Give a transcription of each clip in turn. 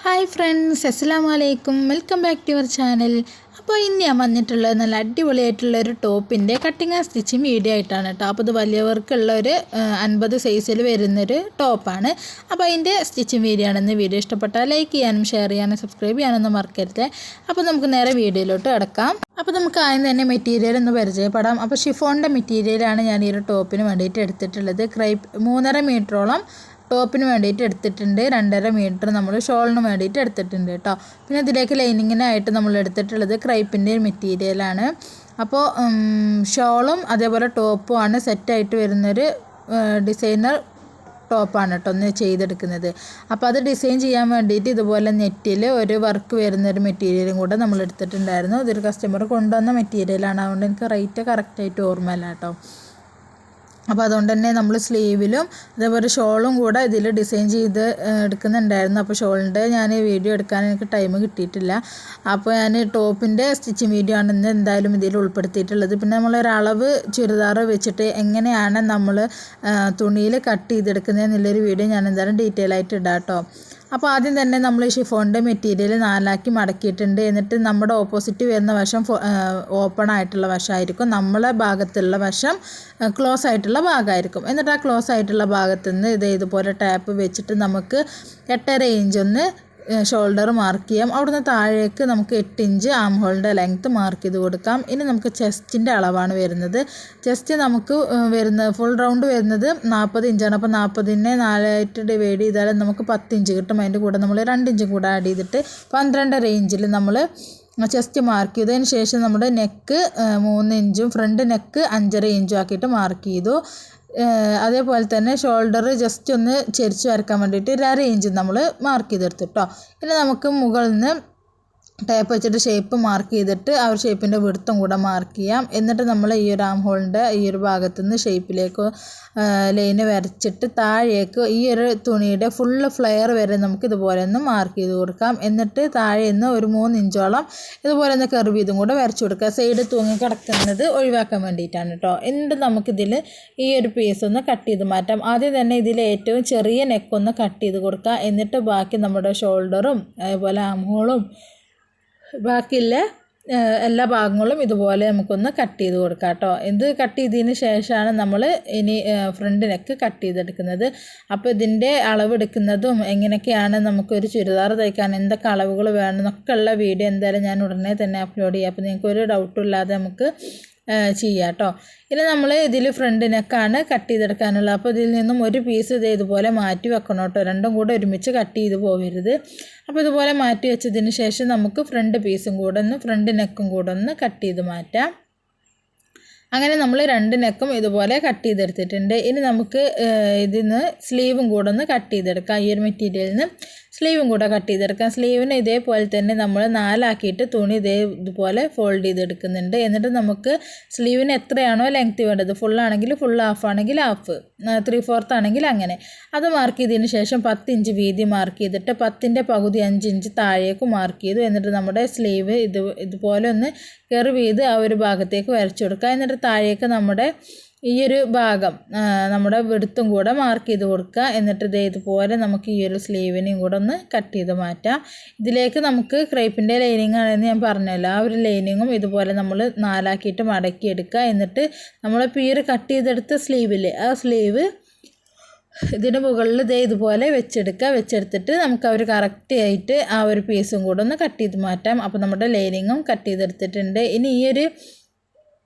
Hi friends, അസ്സലാമു അലൈക്കും. Welcome back to your channel. അപ്പോൾ ഇന്ന് ഞാൻ വന്നിട്ടുള്ളത് നല്ല അടിപൊളിയായിട്ടുള്ളൊരു ടോപ്പിൻ്റെ കട്ടിങ് ആൻഡ് സ്റ്റിച്ചിങ് വീഡിയോ ആയിട്ടാണ് കേട്ടോ. അപ്പോൾ ഇത് വലിയവർക്കുള്ള ഒരു 50 സൈസിൽ വരുന്നൊരു ടോപ്പാണ്. അപ്പോൾ അതിൻ്റെ സ്റ്റിച്ചിങ് വീഡിയോ ആണെന്ന്. വീഡിയോ ഇഷ്ടപ്പെട്ടാൽ ലൈക്ക് ചെയ്യാനും ഷെയർ ചെയ്യാനും സബ്സ്ക്രൈബ് ചെയ്യാനൊന്നും മറക്കരുത്. അപ്പോൾ നമുക്ക് നേരെ വീഡിയോയിലോട്ട് കിടക്കാം. അപ്പോൾ നമുക്ക് ആദ്യം തന്നെ മെറ്റീരിയൽ ഒന്ന് പരിചയപ്പെടാം. അപ്പോൾ ഷിഫോണിൻ്റെ മെറ്റീരിയലാണ് ഞാൻ ഈ ഒരു ടോപ്പിന് വേണ്ടിയിട്ട് എടുത്തിട്ടുള്ളത്. 3.5 മീറ്ററോളം ടോപ്പിന് വേണ്ടിയിട്ട് എടുത്തിട്ടുണ്ട്. 2.5 മീറ്റർ നമ്മൾ ഷോളിന് വേണ്ടിയിട്ട് എടുത്തിട്ടുണ്ട് കേട്ടോ. പിന്നെ ഇതിലേക്ക് ലൈനിങ്ങിനായിട്ട് നമ്മൾ എടുത്തിട്ടുള്ളത് ക്രൈപ്പിൻ്റെ മെറ്റീരിയലാണ്. അപ്പോൾ ഷോളും അതേപോലെ ടോപ്പും ആണ് സെറ്റായിട്ട് വരുന്നൊരു ഡിസൈനർ ടോപ്പാണ് കേട്ടോ ഒന്ന് ചെയ്തെടുക്കുന്നത്. അപ്പോൾ അത് ഡിസൈൻ ചെയ്യാൻ വേണ്ടിയിട്ട് ഇതുപോലെ നെറ്റിൽ ഒരു വർക്ക് വരുന്നൊരു മെറ്റീരിയലും കൂടെ നമ്മൾ എടുത്തിട്ടുണ്ടായിരുന്നു. ഇതൊരു കസ്റ്റമർ കൊണ്ടുവന്ന മെറ്റീരിയലാണ്, അതുകൊണ്ട് എനിക്ക് റേറ്റ് കറക്റ്റായിട്ട് ഓർമ്മയില്ല കേട്ടോ. അപ്പോൾ അതുകൊണ്ട് തന്നെ നമ്മൾ സ്ലീവിലും അതേപോലെ ഷോളും കൂടെ ഇതിൽ ഡിസൈൻ ചെയ്ത് എടുക്കുന്നുണ്ടായിരുന്നു. അപ്പോൾ ഷോളിൻ്റെ ഞാൻ വീഡിയോ എടുക്കാൻ എനിക്ക് ടൈം കിട്ടിയിട്ടില്ല. അപ്പോൾ ഞാൻ ടോപ്പിൻ്റെ സ്റ്റിച്ചിങ് വീഡിയോ ആണ് ഇന്ന് എന്തായാലും ഇതിൽ ഉൾപ്പെടുത്തിയിട്ടുള്ളത്. പിന്നെ നമ്മളൊരളവ് ചുരിദാർ വെച്ചിട്ട് എങ്ങനെയാണ് നമ്മൾ തുണിയിൽ കട്ട് ചെയ്തെടുക്കുന്നത് എന്നുള്ളൊരു വീഡിയോ ഞാൻ എന്തായാലും ഡീറ്റെയിൽ ആയിട്ട് ഇടാം കേട്ടോ. അപ്പോൾ ആദ്യം തന്നെ നമ്മൾ ഈ ഷിഫോണിൻ്റെ മെറ്റീരിയൽ 4ആക്കി മടക്കിയിട്ടുണ്ട്. എന്നിട്ട് നമ്മുടെ ഓപ്പോസിറ്റ് വരുന്ന വശം ഓപ്പൺ ആയിട്ടുള്ള വശമായിരിക്കും, നമ്മളെ ഭാഗത്തുള്ള വശം ക്ലോസ് ആയിട്ടുള്ള ഭാഗമായിരിക്കും. എന്നിട്ട് ആ ക്ലോസ് ആയിട്ടുള്ള ഭാഗത്തു നിന്ന് ഇതുപോലെ ടാപ്പ് വെച്ചിട്ട് നമുക്ക് 8.5 ഇഞ്ച് ഒന്ന് ഷോൾഡർ മാർക്ക് ചെയ്യാം. അവിടുന്ന് താഴേക്ക് നമുക്ക് 8 ഇഞ്ച് ആം ഹോളിൻ്റെ ലെങ്ത്ത് മാർക്ക് ചെയ്ത് കൊടുക്കാം. ഇനി നമുക്ക് ചെസ്റ്റിൻ്റെ അളവാണ് വരുന്നത്. ചെസ്റ്റ് നമുക്ക് വരുന്നത് ഫുൾ റൗണ്ട് വരുന്നത് 40 ഇഞ്ചാണ്. അപ്പോൾ 40നെ 4ആയിട്ട് ഡിവൈഡ് ചെയ്താൽ നമുക്ക് 10 ഇഞ്ച് കിട്ടും. അതിൻ്റെ കൂടെ നമ്മൾ 2 ഇഞ്ചും കൂടെ ആഡ് ചെയ്തിട്ട് 12.5 ഇഞ്ചിൽ നമ്മൾ ചെസ്റ്റ് മാർക്ക് ചെയ്തതിന് ശേഷം നമ്മുടെ നെക്ക് 3 ഇഞ്ചും ഫ്രണ്ട് നെക്ക് 5.5 ഇഞ്ചും ആക്കിയിട്ട് മാർക്ക് ചെയ്തു. അതേപോലെ തന്നെ ഷോൾഡർ ജസ്റ്റ് ഒന്ന് ചെരിച്ച് വരയ്ക്കാൻ വേണ്ടിയിട്ട് 1.5 ഇഞ്ച് നമ്മൾ മാർക്ക് ചെയ്തെടുത്തു കേട്ടോ. ഇനി നമുക്ക് മുകളിൽ നിന്ന് ടേപ്പ് വെച്ചിട്ട് ഷേപ്പ് മാർക്ക് ചെയ്തിട്ട് ആ ഒരു ഷേപ്പിൻ്റെ വിടുത്തും കൂടെ മാർക്ക് ചെയ്യാം. എന്നിട്ട് നമ്മൾ ഈ ഒരു ആം ഹോളിൻ്റെ ഈ ഒരു ഭാഗത്തു നിന്ന് ഷേപ്പിലേക്ക് ലൈന് വരച്ചിട്ട് താഴേക്ക് ഈ ഒരു തുണിയുടെ ഫുള്ള് ഫ്ലെയർ വരെ നമുക്ക് ഇതുപോലെ ഒന്ന് മാർക്ക് ചെയ്ത് കൊടുക്കാം. എന്നിട്ട് താഴെ നിന്ന് ഒരു 3 ഇഞ്ചോളം ഇതുപോലെ ഒന്ന് കർവ് ചെയ്തും കൂടെ വരച്ചു കൊടുക്കുക. സൈഡ് തൂങ്ങി കിടക്കുന്നത് ഒഴിവാക്കാൻ വേണ്ടിയിട്ടാണ് കേട്ടോ. എന്നിട്ട് നമുക്കിതിൽ ഈ ഒരു പീസ് ഒന്ന് കട്ട് ചെയ്ത് മാറ്റാം. ആദ്യം തന്നെ ഇതിൽ ഏറ്റവും ചെറിയ നെക്കൊന്ന് കട്ട് ചെയ്ത് കൊടുക്കുക. എന്നിട്ട് ബാക്കി നമ്മുടെ ഷോൾഡറും അതേപോലെ ആം ഹോളും ബാക്കിയുള്ള എല്ലാ ഭാഗങ്ങളും ഇതുപോലെ നമുക്കൊന്ന് കട്ട് ചെയ്ത് കൊടുക്കാം കേട്ടോ. ഇത് കട്ട് ചെയ്തതിന് ശേഷമാണ് നമ്മൾ ഇനി ഫ്രണ്ട് നെക്ക് കട്ട് ചെയ്തെടുക്കുന്നത്. അപ്പോൾ ഇതിൻ്റെ അളവെടുക്കുന്നതും എങ്ങനെയൊക്കെയാണ് നമുക്കൊരു ചുരിദാർ തയ്ക്കാൻ എന്തൊക്കെ അളവുകൾ വേണം എന്നൊക്കെ ഉള്ള വീഡിയോ എന്തായാലും ഞാൻ ഉടനെ തന്നെ അപ്ലോഡ് ചെയ്യാം. അപ്പോൾ നിങ്ങൾക്ക് ഒരു ഡൗട്ടും ഇല്ലാതെ നമുക്ക് ചെയ്യാം കേട്ടോ. ഇനി നമ്മൾ ഇതിൽ ഫ്രണ്ട് നെക്കാണ് കട്ട് ചെയ്തെടുക്കാനുള്ളത്. അപ്പോൾ ഇതിൽ നിന്നും ഒരു പീസ് ഇതുപോലെ മാറ്റി വെക്കണം കേട്ടോ. രണ്ടും കൂടെ ഒരുമിച്ച് കട്ട് ചെയ്ത് പോകരുത്. അപ്പോൾ ഇതുപോലെ മാറ്റി വെച്ചതിന് ശേഷം നമുക്ക് ഫ്രണ്ട് പീസും കൂടെ ഒന്ന് ഫ്രണ്ട് നെക്കും കൂടെ ഒന്ന് കട്ട് ചെയ്ത് മാറ്റാം. അങ്ങനെ നമ്മൾ 2 നെക്കും ഇതുപോലെ കട്ട് ചെയ്തെടുത്തിട്ടുണ്ട്. ഇനി നമുക്ക് ഇതിന്ന് സ്ലീവും കൂടെ ഒന്ന് കട്ട് ചെയ്തെടുക്കാം. ഈ ഒരു മെറ്റീരിയലിൽ നിന്ന് സ്ലീവും കൂടെ കട്ട് ചെയ്തെടുക്കാം. സ്ലീവിന് ഇതേപോലെ തന്നെ നമ്മൾ 4ആക്കിയിട്ട് തുണി ഇതുപോലെ ഫോൾഡ് ചെയ്തെടുക്കുന്നുണ്ട്. എന്നിട്ട് നമുക്ക് സ്ലീവിന് എത്രയാണോ ലെങ്ത്ത് വേണ്ടത്, ഫുള്ളാണെങ്കിൽ ഫുൾ, ഹാഫ് ആണെങ്കിൽ ഹാഫ്, 3/4 ആണെങ്കിൽ അങ്ങനെ അത് മാർക്ക് ചെയ്തതിന് ശേഷം 10 ഇഞ്ച് വീതി മാർക്ക് ചെയ്തിട്ട് 10ൻ്റെ പകുതി 5 ഇഞ്ച് താഴേക്ക് മാർക്ക് ചെയ്തു. എന്നിട്ട് നമ്മുടെ സ്ലീവ് ഇതുപോലെ ഒന്ന് കർവ് ചെയ്ത് ആ ഒരു ഭാഗത്തേക്ക് വരച്ചു കൊടുക്കുക. എന്നിട്ട് താഴേക്ക് നമ്മുടെ ഈ ഒരു ഭാഗം നമ്മുടെ വിടുത്തും കൂടെ മാർക്ക് ചെയ്ത് കൊടുക്കുക. എന്നിട്ട് ഇതുപോലെ നമുക്ക് ഈ ഒരു സ്ലീവിനെയും കൂടെ ഒന്ന് കട്ട് ചെയ്ത് മാറ്റാം. ഇതിലേക്ക് നമുക്ക് ക്രേപ്പിൻ്റെ ലൈനിങ് ആണെന്ന് ഞാൻ പറഞ്ഞല്ലോ, ആ ഒരു ലൈനിങ്ങും ഇതുപോലെ നമ്മൾ 4ആക്കിയിട്ട് മടക്കിയെടുക്കുക. എന്നിട്ട് നമ്മളിപ്പോൾ ഈ ഒരു കട്ട് ചെയ്തെടുത്ത സ്ലീവില്ലേ, ആ സ്ലീവ് ഇതിന് മുകളിൽ ഇതുപോലെ വെച്ചെടുത്തിട്ട് നമുക്ക് ആ ഒരു കറക്റ്റായിട്ട് ആ ഒരു പീസും കൂടെ ഒന്ന് കട്ട് ചെയ്ത് മാറ്റാം. അപ്പോൾ നമ്മുടെ ലൈനിങ്ങും കട്ട് ചെയ്തെടുത്തിട്ടുണ്ട്. ഇനി ഈ ഒരു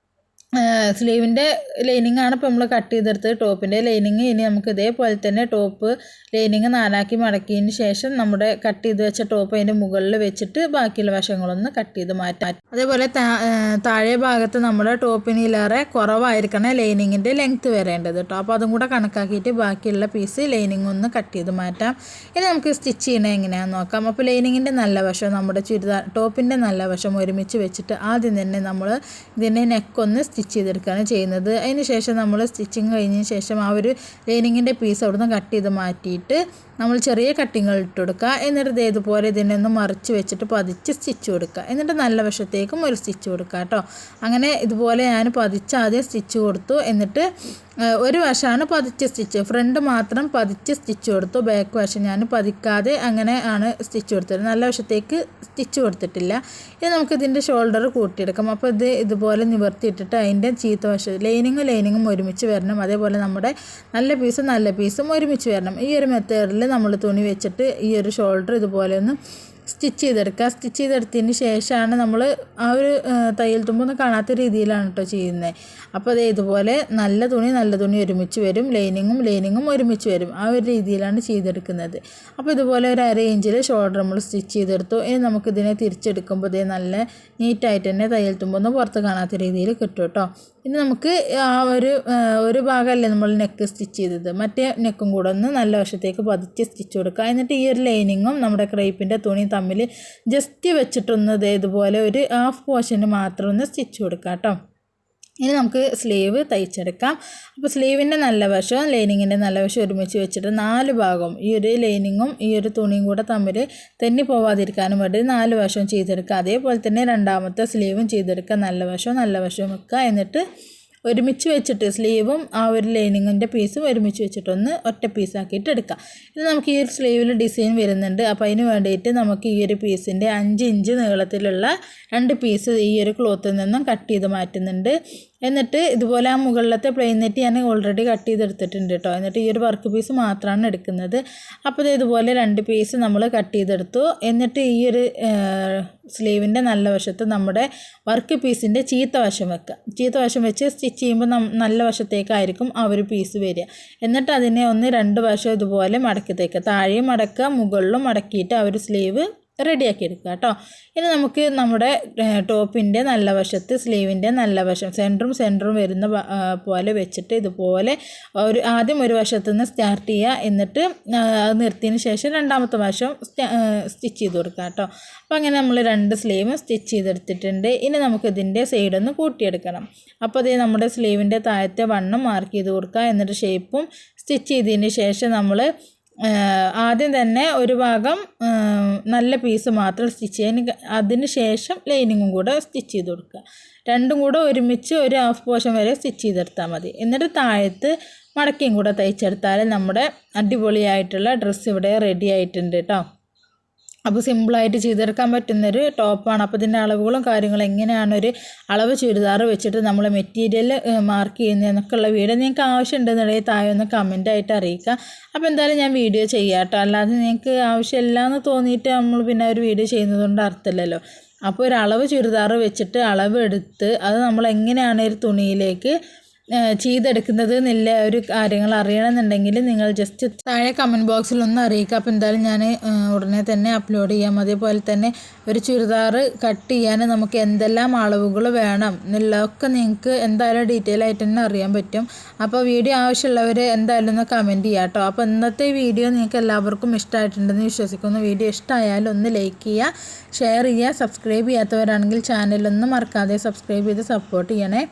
സ്ലീവിൻ്റെ ലൈനിങ്ങാണ് ഇപ്പോൾ നമ്മൾ കട്ട് ചെയ്തെടുത്തത്. ടോപ്പിൻ്റെ ലൈനിങ് ഇനി നമുക്ക് ഇതേപോലെ തന്നെ ടോപ്പ് ലൈനിങ് 4ആക്കി മടക്കിയതിന് ശേഷം നമ്മുടെ കട്ട് ചെയ്ത് വെച്ച ടോപ്പ് അതിൻ്റെ മുകളിൽ വെച്ചിട്ട് ബാക്കിയുള്ള വശങ്ങളൊന്ന് കട്ട് ചെയ്ത് മാറ്റാം. അതേപോലെ താഴെ ഭാഗത്ത് നമ്മുടെ ടോപ്പിനിലേറെ കുറവായിരിക്കണം ലൈനിങ്ങിൻ്റെ ലെങ്ത്ത് വരേണ്ടത് കേട്ടോ. അപ്പോൾ അതും കൂടെ കണക്കാക്കിയിട്ട് ബാക്കിയുള്ള പീസ് ലൈനിങ് ഒന്ന് കട്ട് ചെയ്ത് മാറ്റാം. ഇനി നമുക്ക് സ്റ്റിച്ച് ചെയ്യണത് എങ്ങനെയാണെന്ന് നോക്കാം. അപ്പോൾ ലൈനിങ്ങിൻ്റെ നല്ല വശം നമ്മുടെ ചുരിദാർ ടോപ്പിൻ്റെ നല്ല വശം ഒരുമിച്ച് വെച്ചിട്ട് ആദ്യം തന്നെ നമ്മൾ ഇതിൻ്റെ നെക്കൊന്ന് സ്റ്റിച്ച് ചെയ്തെടുക്കുകയാണ് ചെയ്യുന്നത്. അതിന് ശേഷം നമ്മൾ സ്റ്റിച്ചിങ് കഴിഞ്ഞതിന് ശേഷം ആ ഒരു ലൈനിങ്ങിൻ്റെ പീസ് അവിടുന്ന് കട്ട് ചെയ്ത് മാറ്റിയിട്ട് നമ്മൾ ചെറിയ കട്ടിങ്ങൾ ഇട്ട് കൊടുക്കുക. എന്നിട്ട് ഇതുപോലെ ഇതിനെ ഒന്ന് മറിച്ച് വെച്ചിട്ട് പതിച്ച് സ്റ്റിച്ച് കൊടുക്കുക. എന്നിട്ട് നല്ല വശത്തേക്കും ഒരു സ്റ്റിച്ച് കൊടുക്കുക കേട്ടോ. അങ്ങനെ ഇതുപോലെ ഞാൻ പതിച്ച് ആദ്യം സ്റ്റിച്ച് കൊടുത്തു. എന്നിട്ട് ഒരു വശമാണ് പതിച്ച് സ്റ്റിച്ച്, ഫ്രണ്ട് മാത്രം പതിച്ച് സ്റ്റിച്ച് കൊടുത്തു, ബാക്ക് വശം ഞാൻ പതിക്കാതെ അങ്ങനെ ആണ് സ്റ്റിച്ച് കൊടുത്തത്, നല്ല വശത്തേക്ക് സ്റ്റിച്ച് കൊടുത്തിട്ടില്ല. ഇനി നമുക്ക് ഇതിൻ്റെ ഷോൾഡർ കൂട്ടിയെടുക്കാം. അപ്പോൾ ഇതുപോലെ നിവർത്തിയിട്ടിട്ട് അതിൻ്റെ ചീത്ത വശം ലൈനിങ്ങും ഒരുമിച്ച് വരണം, അതേപോലെ നമ്മുടെ നല്ല പീസും ഒരുമിച്ച് വരണം. ഈ ഒരു മെത്തേഡിൽ നമ്മൾ തുണി വെച്ചിട്ട് ഈ ഒരു ഷോൾഡർ ഇതുപോലെ ഒന്ന് സ്റ്റിച്ച് ചെയ്തെടുക്കുക. സ്റ്റിച്ച് ചെയ്തെടുത്തതിന് ശേഷമാണ് നമ്മൾ ആ ഒരു തയ്യൽ തുമ്പൊന്നും കാണാത്ത രീതിയിലാണ് കേട്ടോ ചെയ്യുന്നത്. അപ്പോൾ ഇതുപോലെ നല്ല തുണി ഒരുമിച്ച് വരും, ലൈനിങ്ങും ഒരുമിച്ച് വരും, ആ ഒരു രീതിയിലാണ് ചെയ്തെടുക്കുന്നത്. അപ്പോൾ ഇതുപോലെ ഒരു 1/2 ഇഞ്ചിൽ ഷോൾഡർ നമ്മൾ സ്റ്റിച്ച് ചെയ്തെടുത്തു. ഇനി നമുക്കിതിനെ തിരിച്ചെടുക്കുമ്പോൾ നല്ല നീറ്റായിട്ട് തന്നെ തയ്യൽ തുമ്പൊന്നും പുറത്ത് കാണാത്ത രീതിയിൽ കിട്ടും കേട്ടോ. ഇനി നമുക്ക് ആ ഒരു ഭാഗമല്ലേ നമ്മൾ നെക്ക് സ്റ്റിച്ച് ചെയ്തത്, മറ്റേ നെക്കും കൂടെ ഒന്ന് നല്ല വശത്തേക്ക് പതിച്ച് സ്റ്റിച്ച് കൊടുക്കുക. എന്നിട്ട് ഈ ഒരു ലൈനിങ്ങും നമ്മുടെ ക്രേപ്പിൻ്റെ തുണി തമ്മിൽ ജസ്റ്റ് വെച്ചിട്ടൊന്ന് ഇതുപോലെ ഒരു ഹാഫ് പോർഷന് മാത്രം ഒന്ന് സ്റ്റിച്ച് കൊടുക്കുക കേട്ടോ. ഇനി നമുക്ക് സ്ലീവ് തയ്ച്ചെടുക്കാം. അപ്പോൾ സ്ലീവിൻ്റെ നല്ല വശവും ലൈനിങ്ങിൻ്റെ നല്ല വശം ഒരുമിച്ച് വെച്ചിട്ട് 4 ഭാഗവും ഈ ഒരു ലൈനിങ്ങും ഈ ഒരു തുണിയും കൂടെ തമ്മിൽ തെന്നി പോവാതിരിക്കാനും വേണ്ടി 4 വശവും ചെയ്തെടുക്കുക. അതേപോലെ തന്നെ രണ്ടാമത്തെ സ്ലീവും ചെയ്തെടുക്കുക, നല്ല വശവും വെക്കുക. എന്നിട്ട് ഒരുമിച്ച് വെച്ചിട്ട് സ്ലീവും ആ ഒരു ലൈനിങ്ങിൻ്റെ പീസും ഒരുമിച്ച് വെച്ചിട്ടൊന്ന് ഒറ്റ പീസാക്കിയിട്ട് എടുക്കാം. ഇത് നമുക്ക് ഈ ഒരു സ്ലീവിൽ ഡിസൈൻ വരുന്നുണ്ട്. അപ്പോൾ അതിന് വേണ്ടിയിട്ട് നമുക്ക് ഈ ഒരു പീസിൻ്റെ 5 ഇഞ്ച് നീളത്തിലുള്ള 2 പീസ് ഈ ഒരു ക്ലോത്തിൽ നിന്നും കട്ട് ചെയ്ത് മാറ്റുന്നുണ്ട്. എന്നിട്ട് ഇതുപോലെ ആ മുകളിലത്തെ പ്ലെയിൻ നെറ്റ് ഞാൻ ഓൾറെഡി കട്ട് ചെയ്തെടുത്തിട്ടുണ്ട് കേട്ടോ. എന്നിട്ട് ഈ ഒരു വർക്ക് പീസ് മാത്രമാണ് എടുക്കുന്നത്. അപ്പോൾ ഇതുപോലെ 2 പീസ് നമ്മൾ കട്ട് ചെയ്തെടുത്തു. എന്നിട്ട് ഈ ഒരു സ്ലീവിൻ്റെ നല്ല വശത്ത് നമ്മുടെ വർക്ക് പീസിൻ്റെ ചീത്ത വശം വെച്ച് സ്റ്റിച്ച് ചെയ്യുമ്പോൾ നല്ല വശത്തേക്കായിരിക്കും ആ ഒരു പീസ് വരിക. എന്നിട്ട് അതിനെ 2 വശം ഇതുപോലെ മടക്കി തയ്ക്കുക, താഴെയും മടക്കുക മുകളിലും മടക്കിയിട്ട് ആ ഒരു സ്ലീവ് റെഡിയാക്കി എടുക്കുക കേട്ടോ. ഇനി നമുക്ക് നമ്മുടെ ടോപ്പിൻ്റെ നല്ല വശത്ത് സ്ലീവിൻ്റെ നല്ല വശം സെൻറ്ററും വരുന്ന പോലെ വെച്ചിട്ട് ഇതുപോലെ ആദ്യം ഒരു വശത്തു നിന്ന് സ്റ്റാർട്ട് ചെയ്യുക. എന്നിട്ട് അത് നിർത്തിയതിന് ശേഷം രണ്ടാമത്തെ വശം സ്റ്റിച്ച് ചെയ്ത് കൊടുക്കുക കേട്ടോ. അപ്പോൾ അങ്ങനെ നമ്മൾ 2 സ്ലീവും സ്റ്റിച്ച് ചെയ്തെടുത്തിട്ടുണ്ട്. ഇനി നമുക്കിതിൻ്റെ സൈഡൊന്ന് കൂട്ടിയെടുക്കണം. അപ്പോൾ നമ്മുടെ സ്ലീവിൻ്റെ താഴത്തെ വണ്ണം മാർക്ക് ചെയ്ത് കൊടുക്കുക. എന്നിട്ട് ഷേപ്പും സ്റ്റിച്ച് ചെയ്തതിന് ശേഷം നമ്മൾ ആദ്യം തന്നെ ഒരു ഭാഗം നല്ല പീസ് മാത്രം സ്റ്റിച്ച് ചെയ്യാൻ, അതിന് ശേഷം ലൈനിങ്ങും കൂടെ സ്റ്റിച്ച് ചെയ്ത് കൊടുക്കുക. രണ്ടും കൂടെ ഒരുമിച്ച് ഒരു ഹാഫ് പോർഷൻ വരെ സ്റ്റിച്ച് ചെയ്തെടുത്താൽ മതി. എന്നിട്ട് താഴത്ത് മടക്കിയും കൂടെ തയ്ച്ചെടുത്താൽ നമ്മുടെ അടിപൊളിയായിട്ടുള്ള ഡ്രസ്സ് ഇവിടെ റെഡി ആയിട്ടുണ്ട് കേട്ടോ. അപ്പോൾ സിമ്പിളായിട്ട് ചെയ്തെടുക്കാൻ പറ്റുന്നൊരു ടോപ്പാണ്. അപ്പോൾ ഇതിൻ്റെ അളവുകളും കാര്യങ്ങളും എങ്ങനെയാണ് ഒരു അളവ് ചുരിദാർ വെച്ചിട്ട് നമ്മൾ മെറ്റീരിയൽ മാർക്ക് ചെയ്യുന്നതെന്നൊക്കെ ഉള്ള വീഡിയോ നിങ്ങൾക്ക് ആവശ്യമുണ്ടെന്നുണ്ടെങ്കിൽ താഴെ ഒന്ന് കമൻറ്റായിട്ട് അറിയിക്കുക. അപ്പോൾ എന്തായാലും ഞാൻ വീഡിയോ ചെയ്യാം കേട്ടോ. അല്ലാതെ നിങ്ങൾക്ക് ആവശ്യമില്ല എന്ന് തോന്നിയിട്ട് നമ്മൾ പിന്നെ ഒരു വീഡിയോ ചെയ്യുന്നതുകൊണ്ട് അർത്ഥമില്ലല്ലോ. അപ്പോൾ ഒരു അളവ് ചുരിദാർ വെച്ചിട്ട് അളവ് എടുത്ത് അത് നമ്മൾ എങ്ങനെയാണ് ഒരു തുണിയിലേക്ക് ചെയ്തെടുക്കുന്നത് എന്നുള്ള ഒരു കാര്യങ്ങൾ അറിയണമെന്നുണ്ടെങ്കിൽ നിങ്ങൾ ജസ്റ്റ് താഴെ കമൻറ്റ് ബോക്സിലൊന്ന് അറിയിക്കുക. അപ്പോൾ എന്തായാലും ഞാൻ ഉടനെ തന്നെ അപ്ലോഡ് ചെയ്യാം. അതേപോലെ തന്നെ ഒരു ചുരിദാർ കട്ട് ചെയ്യാൻ നമുക്ക് എന്തെല്ലാം അളവുകൾ വേണം എന്നുള്ളതൊക്കെ നിങ്ങൾക്ക് എന്തായാലും ഡീറ്റെയിൽ ആയിട്ട് തന്നെ അറിയാൻ പറ്റും. അപ്പോൾ വീഡിയോ ആവശ്യമുള്ളവർ എന്തായാലും ഒന്ന് കമൻറ്റ് ചെയ്യുക കേട്ടോ. അപ്പോൾ ഇന്നത്തെ വീഡിയോ നിങ്ങൾക്ക് എല്ലാവർക്കും ഇഷ്ടമായിട്ടുണ്ടെന്ന് വിശ്വസിക്കുന്നു. വീഡിയോ ഇഷ്ടമായാലും ഒന്ന് ലൈക്ക് ചെയ്യുക, ഷെയർ ചെയ്യുക, സബ്സ്ക്രൈബ് ചെയ്യാത്തവരാണെങ്കിൽ ചാനലൊന്നും മറക്കാതെ സബ്സ്ക്രൈബ് ചെയ്ത് സപ്പോർട്ട് ചെയ്യണേ.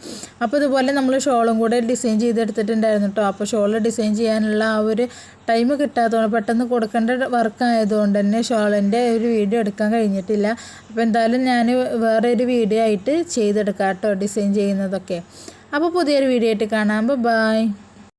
അപ്പോൾ ഇതുപോലെ നമ്മൾ ഷോളും കൂടെ ഡിസൈൻ ചെയ്തെടുത്തിട്ടുണ്ടായിരുന്നു കേട്ടോ. അപ്പോൾ ഷോൾ ഡിസൈൻ ചെയ്യാനുള്ള ആ ഒരു ടൈം കിട്ടാത്തതുകൊണ്ട് പെട്ടെന്ന് കൊടുക്കേണ്ട വർക്ക് ആയതുകൊണ്ട് തന്നെ ഷോളിൻ്റെ ഒരു വീഡിയോ എടുക്കാൻ കഴിഞ്ഞിട്ടില്ല. അപ്പോൾ എന്തായാലും ഞാൻ വേറെ ഒരു വീഡിയോ ആയിട്ട് ചെയ്തെടുക്കാം കേട്ടോ ഡിസൈൻ ചെയ്യുന്നതൊക്കെ. അപ്പോൾ പുതിയൊരു വീഡിയോ ആയിട്ട് കാണാം. ബൈ.